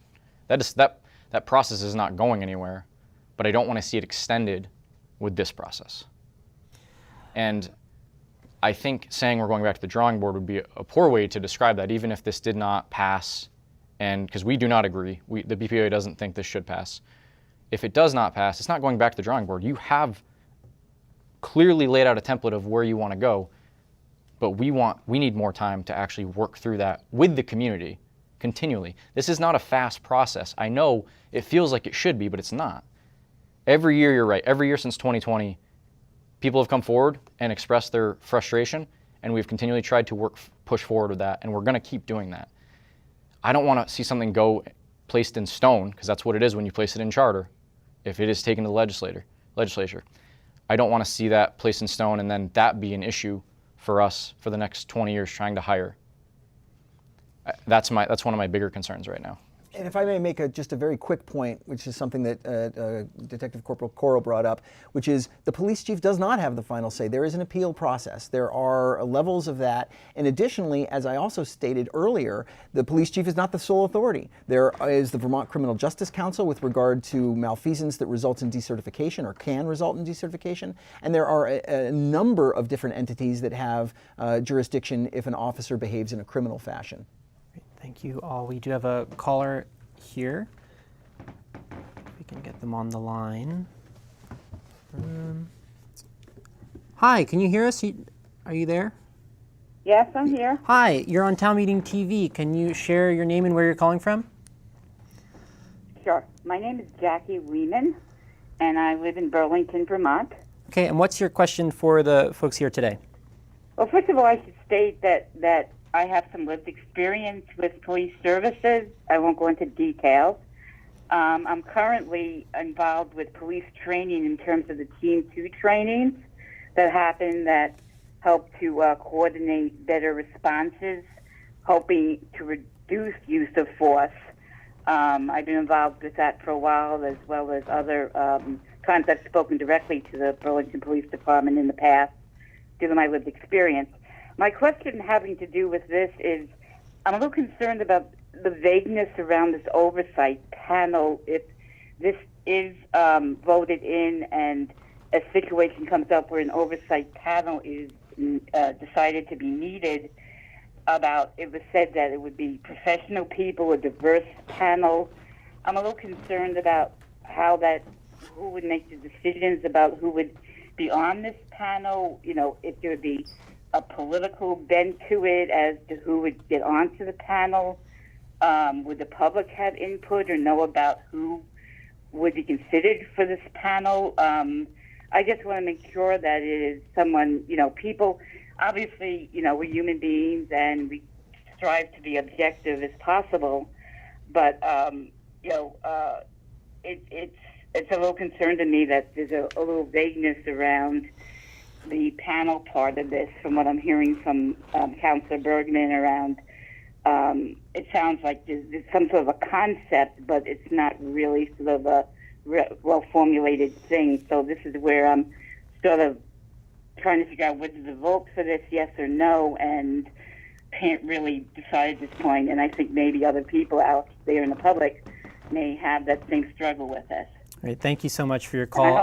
That process is not going anywhere, but I don't want to see it extended with this process. And I think saying we're going back to the drawing board would be a poor way to describe that, even if this did not pass, and because we do not agree, the BPOA doesn't think this should pass. If it does not pass, it's not going back to the drawing board. You have clearly laid out a template of where you want to go, but we need more time to actually work through that with the community continually. This is not a fast process. I know it feels like it should be, but it's not. Every year, you're right, every year since 2020, people have come forward and expressed their frustration, and we've continually tried to push forward with that, and we're going to keep doing that. I don't want to see something go placed in stone, because that's what it is when you place it in charter, if it is taken to the legislature. I don't want to see that placed in stone and then that be an issue for us for the next 20 years trying to hire. That's one of my bigger concerns right now. And if I may make just a very quick point, which is something that Detective Corporal Corrow brought up, which is the police chief does not have the final say. There is an appeal process. There are levels of that. And additionally, as I also stated earlier, the police chief is not the sole authority. There is the Vermont Criminal Justice Council with regard to malfeasance that results in decertification or can result in decertification. And there are a number of different entities that have jurisdiction if an officer behaves in a criminal fashion. Thank you all. We do have a caller here. We can get them on the line. Hi, can you hear us? Are you there? Yes, I'm here. Hi, you're on Town Meeting TV. Can you share your name and where you're calling from? Sure. My name is Jackie Weeman, and I live in Burlington, Vermont. Okay, and what's your question for the folks here today? Well, first of all, I should state that I have some lived experience with police services. I won't go into details. I'm currently involved with police training in terms of the Team 2 trainings that happen that help to coordinate better responses, hoping to reduce use of force. I've been involved with that for a while, as well as other times I've spoken directly to the Burlington Police Department in the past due to my lived experience. My question having to do with this is, I'm a little concerned about the vagueness around this oversight panel. If this is voted in and a situation comes up where an oversight panel is decided to be needed, it was said that it would be professional people, a diverse panel. I'm a little concerned about who would make the decisions about who would be on this panel, if there would be a political bent to it as to who would get onto the panel. Would the public have input or know about who would be considered for this panel? I just want to make sure that it is someone, people, obviously, we're human beings and we strive to be objective as possible, but, it's a little concern to me that there's a little vagueness around the panel part of this from what I'm hearing from Councilor Bergman around. It sounds like there's some sort of a concept, but it's not really sort of a well-formulated thing. So this is where I'm sort of trying to figure out whether to vote for this, yes or no, and can't really decide at this point. And I think maybe other people out there in the public may have that same struggle with this. Great. Thank you so much for your call. And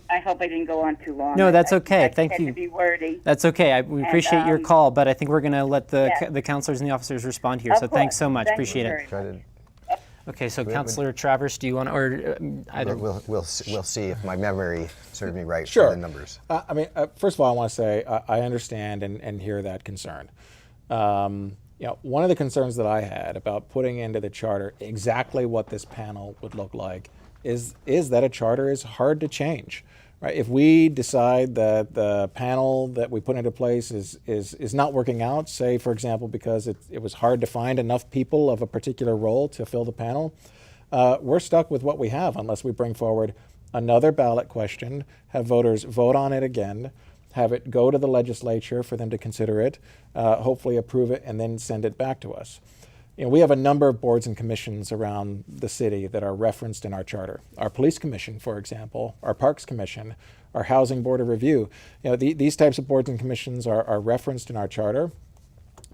I hope I didn't go on too long. No, that's okay. I Thank tend you. to be wordy. That's okay. We appreciate your call, but I think we're going to let the Yeah. the counselors and the officers respond here. Of So thanks course. so much. Thank Appreciate you it. very much. Okay, so Councilor Travers, do you want to, or either? We'll see if my memory serves me right Sure. for the numbers. First of all, I want to say I understand and hear that concern. One of the concerns that I had about putting into the charter exactly what this panel would look like is that a charter is hard to change. Right? If we decide that the panel that we put into place is not working out, say, for example, because it was hard to find enough people of a particular role to fill the panel, we're stuck with what we have unless we bring forward another ballot question, have voters vote on it again, have it go to the legislature for them to consider it, hopefully approve it, and then send it back to us. We have a number of boards and commissions around the city that are referenced in our charter. Our police commission, for example, our parks commission, our housing board of review. These types of boards and commissions are referenced in our charter.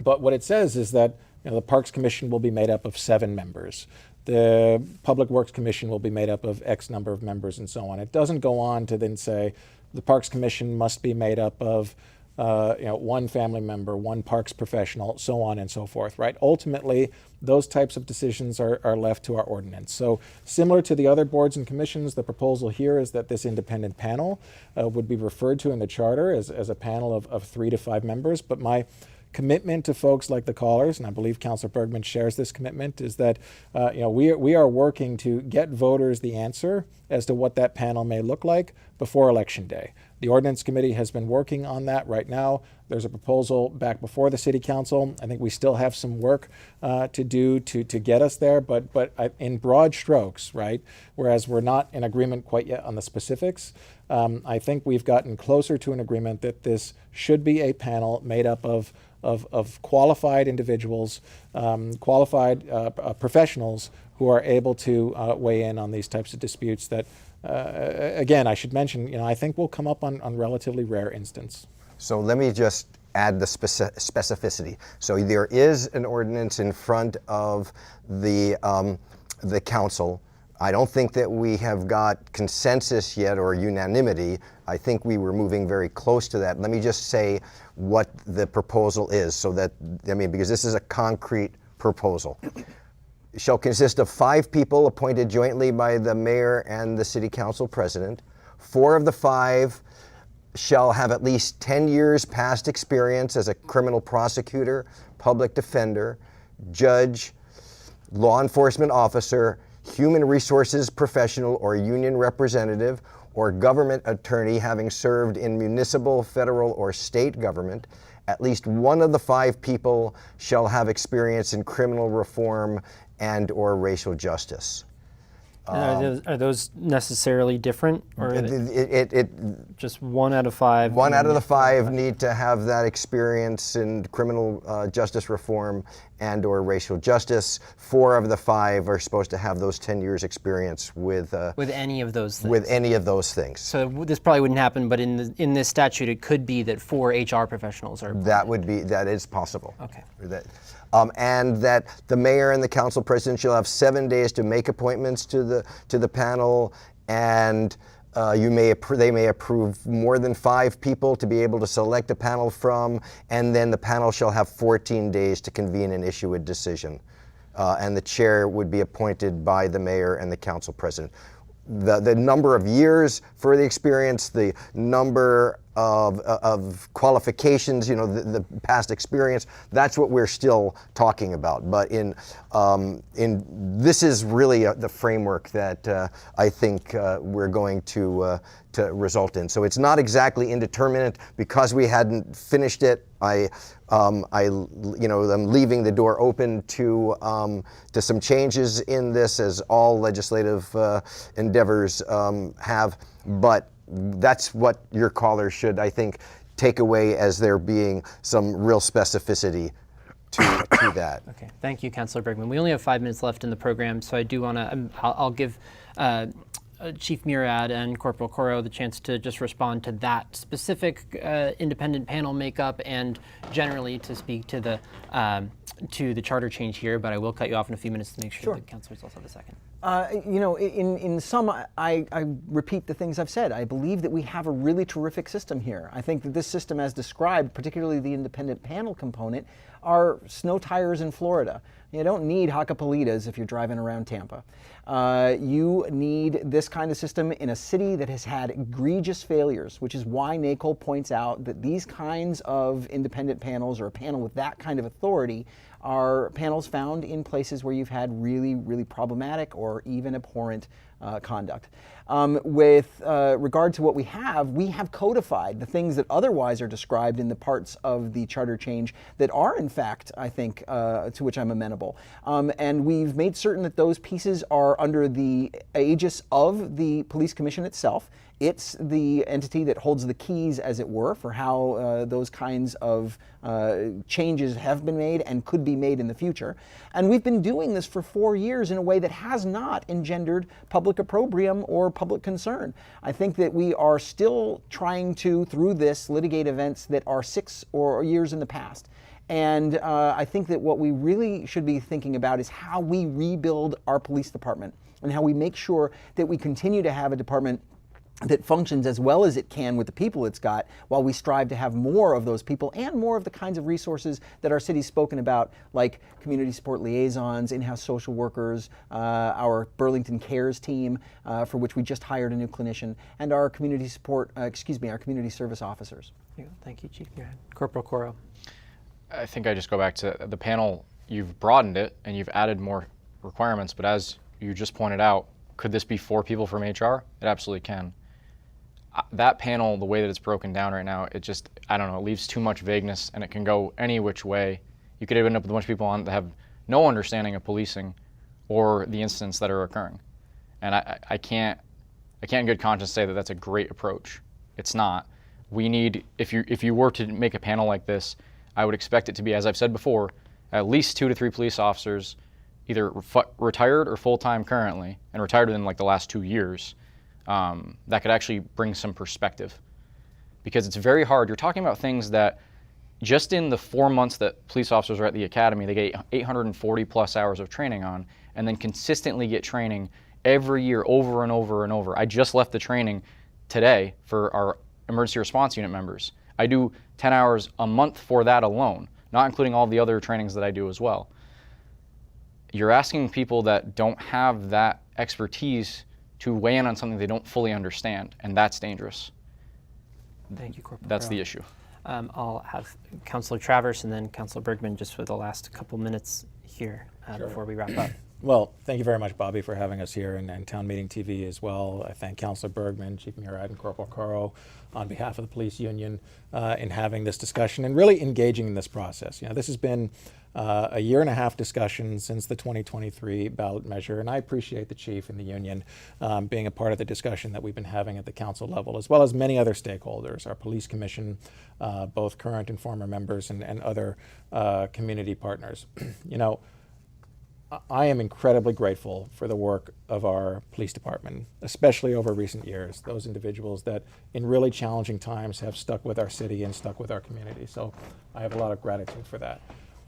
But what it says is that the parks commission will be made up of 7 members. The public works commission will be made up of X number of members and so on. It doesn't go on to then say the parks commission must be made up of one family member, one parks professional, so on and so forth, right? Ultimately, those types of decisions are left to our ordinance. So similar to the other boards and commissions, the proposal here is that this independent panel would be referred to in the charter as a panel of 3 to 5 members. But my commitment to folks like the callers, and I believe Councilor Bergman shares this commitment, is that we are working to get voters the answer as to what that panel may look like before Election Day. The Ordinance Committee has been working on that right now. There's a proposal back before the City Council. I think we still have some work to do to get us there, but in broad strokes, right? Whereas we're not in agreement quite yet on the specifics, I think we've gotten closer to an agreement that this should be a panel made up of qualified individuals, qualified professionals who are able to weigh in on these types of disputes that, again, I should mention, I think will come up on relatively rare instance. So let me just add the specificity. So there is an ordinance in front of the council. I don't think that we have got consensus yet or unanimity. I think we were moving very close to that. Let me just say what the proposal is so that, because this is a concrete proposal. It shall consist of 5 people appointed jointly by the mayor and the city council president. 4 of the 5 shall have at least 10 years past experience as a criminal prosecutor, public defender, judge, law enforcement officer, human resources professional or union representative, or government attorney having served in municipal, federal, or state government. At least 1 of the 5 people shall have experience in criminal reform and or racial justice. Are those necessarily different, or are they just 1 out of 5? 1 out of the 5 need to have that experience in criminal justice reform and or racial justice. 4 of the 5 are supposed to have those 10 years experience with any of those things. With any of those things. So this probably wouldn't happen, but in this statute, it could be that 4 HR professionals are. That is possible. Okay. And that the mayor and the council president shall have 7 days to make appointments to the panel, and they may approve more than 5 people to be able to select a panel from, and then the panel shall have 14 days to convene and issue a decision. And the chair would be appointed by the mayor and the council president. The number of years for the experience, the number of qualifications, the past experience. That's what we're still talking about. But in this is really the framework that I think we're going to result in. So it's not exactly indeterminate because we hadn't finished it. I'm leaving the door open to some changes in this, as all legislative endeavors have. But that's what your caller should, I think, take away as there being some real specificity to that. Okay, thank you, Councilor Bergman. We only have 5 minutes left in the program, so I do want to, I'll give Chief Murad and Corporal Corrow the chance to just respond to that specific independent panel makeup and generally to speak to the charter change here, but I will cut you off in a few minutes to make sure the councilors also have a second. In sum, I repeat the things I've said. I believe that we have a really terrific system here. I think that this system, as described, particularly the independent panel component, are snow tires in Florida. You don't need Hacapolitas if you're driving around Tampa. You need this kind of system in a city that has had egregious failures, which is why NACOL points out that these kinds of independent panels, or a panel with that kind of authority, are panels found in places where you've had really, really problematic or even abhorrent conduct. With regard to what we have codified the things that otherwise are described in the parts of the charter change that are, in fact, I think, to which I'm amenable. And we've made certain that those pieces are under the aegis of the Police Commission itself. It's the entity that holds the keys, as it were, for how those kinds of changes have been made and could be made in the future. And we've been doing this for 4 years in a way that has not engendered public opprobrium or public concern. I think that we are still trying to, through this, litigate events that are 6 or years in the past. And I think that what we really should be thinking about is how we rebuild our police department and how we make sure that we continue to have a department that functions as well as it can with the people it's got, while we strive to have more of those people and more of the kinds of resources that our city's spoken about, like community support liaisons, in-house social workers, our Burlington Cares team, for which we just hired a new clinician, and our community support, our community service officers. Thank you, Chief Murad. Corporal Corrow. I think I just go back to the panel. You've broadened it and you've added more requirements, but as you just pointed out, could this be 4 people from HR? It absolutely can. That panel, the way that it's broken down right now, it just, I don't know, it leaves too much vagueness and it can go any which way. You could end up with a bunch of people on that have no understanding of policing or the incidents that are occurring. And I can't in good conscience say that that's a great approach. It's not. We need, if you were to make a panel like this, I would expect it to be, as I've said before, at least 2 to 3 police officers, either retired or full-time currently, and retired within like the last 2 years, that could actually bring some perspective. Because it's very hard. You're talking about things that just in the 4 months that police officers are at the academy, they get 840 plus hours of training on, and then consistently get training every year over and over and over. I just left the training today for our emergency response unit members. I do 10 hours a month for that alone, not including all the other trainings that I do as well. You're asking people that don't have that expertise to weigh in on something they don't fully understand, and that's dangerous. Thank you, Corporal. That's the issue. I'll have Councilor Travers and then Councilor Bergman just for the last couple minutes here before we wrap up. Well, thank you very much, Bobby, for having us here, and Town Meeting TV as well. I thank Councilor Bergman, Chief Murad, and Corporal Corrow on behalf of the police union in having this discussion and really engaging in this process. This has been a 1.5-year discussion since the 2023 ballot measure, and I appreciate the chief and the union being a part of the discussion that we've been having at the council level, as well as many other stakeholders, our police commission, both current and former members, and other community partners. I am incredibly grateful for the work of our police department, especially over recent years, those individuals that in really challenging times have stuck with our city and stuck with our community. So I have a lot of gratitude for that.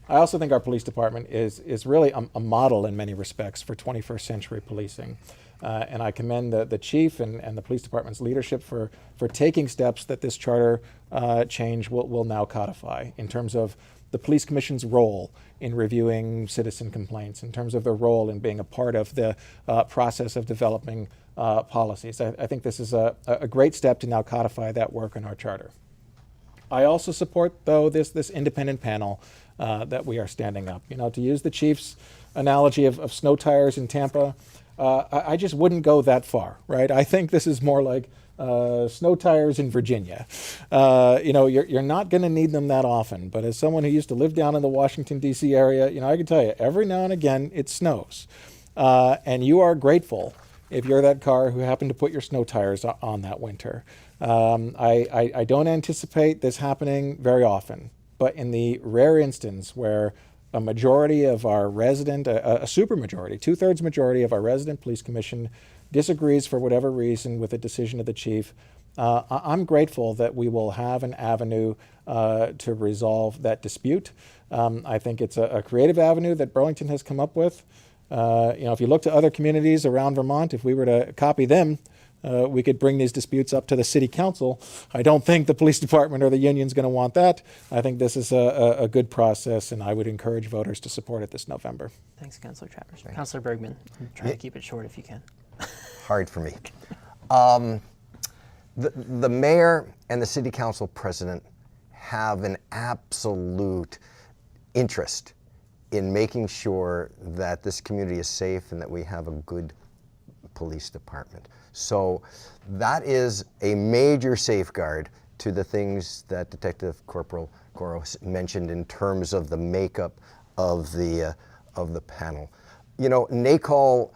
I also think our police department is really a model in many respects for 21st century policing. And I commend the chief and the police department's leadership for taking steps that this charter change will now codify in terms of the police commission's role in reviewing citizen complaints, in terms of their role in being a part of the process of developing policies. I think this is a great step to now codify that work in our charter. I also support, though, this independent panel that we are standing up. To use the chief's analogy of snow tires in Tampa, I just wouldn't go that far, right? I think this is more like snow tires in Virginia. You're not going to need them that often, but as someone who used to live down in the Washington, D.C. area, I can tell you, every now and again it snows. And you are grateful if you're that car who happened to put your snow tires on that winter. I don't anticipate this happening very often, but in the rare instance where a majority of our resident, a supermajority, 2/3 majority of our resident police commission disagrees for whatever reason with a decision of the chief, I'm grateful that we will have an avenue to resolve that dispute. I think it's a creative avenue that Burlington has come up with. If you look to other communities around Vermont, if we were to copy them, we could bring these disputes up to the city council. I don't think the police department or the union's going to want that. I think this is a good process, and I would encourage voters to support it this November. Thanks, Councilor Travers. Councilor Bergman, try to keep it short if you can. Hard for me. The mayor and the city council president have an absolute interest in making sure that this community is safe and that we have a good police department. So that is a major safeguard to the things that Detective Corporal Corrow mentioned in terms of the makeup of the panel. NACOL,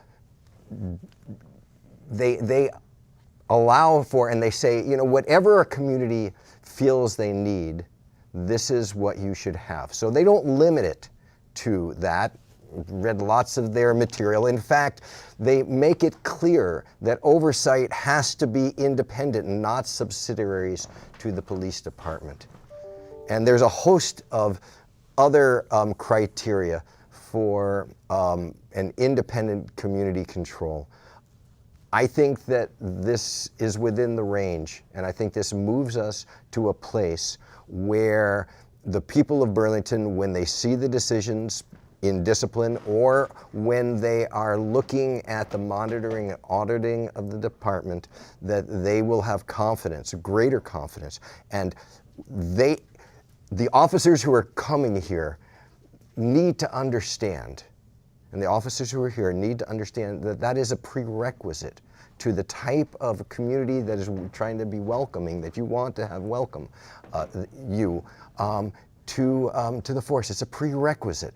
they allow for, and they say, whatever a community feels they need, this is what you should have. So they don't limit it to that. Read lots of their material. In fact, they make it clear that oversight has to be independent and not subsidiaries to the police department. And there's a host of other criteria for an independent community control. I think that this is within the range, and I think this moves us to a place where the people of Burlington, when they see the decisions in discipline or when they are looking at the monitoring and auditing of the department, that they will have confidence, greater confidence. And the officers who are coming here need to understand, and the officers who are here need to understand that that is a prerequisite to the type of community that is trying to be welcoming, that you want to have welcome to the force. It's a prerequisite.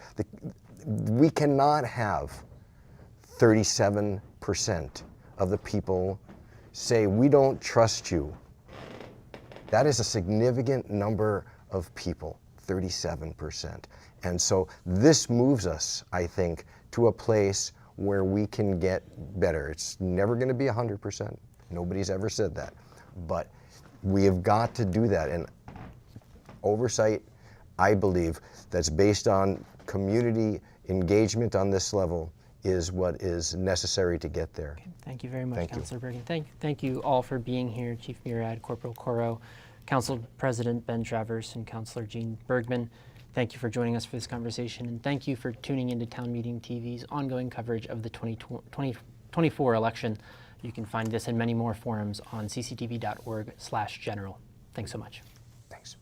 We cannot have 37% of the people say, we don't trust you. That is a significant number of people, 37%. And so this moves us, I think, to a place where we can get better. It's never going to be 100%. Nobody's ever said that. But we have got to do that. And oversight, I believe, that's based on community engagement on this level is what is necessary to get there. Okay. Thank you very much, Thank you. Councilor Bergman. Thank you all for being here, Chief Murad, Corporal Corrow, Council President Ben Travers, and Councilor Jean Bergman. Thank you for joining us for this conversation, and thank you for tuning into Town Meeting TV's ongoing coverage of the 2024 election. You can find this and many more forums on cctv.org/general. Thanks so much. Thanks.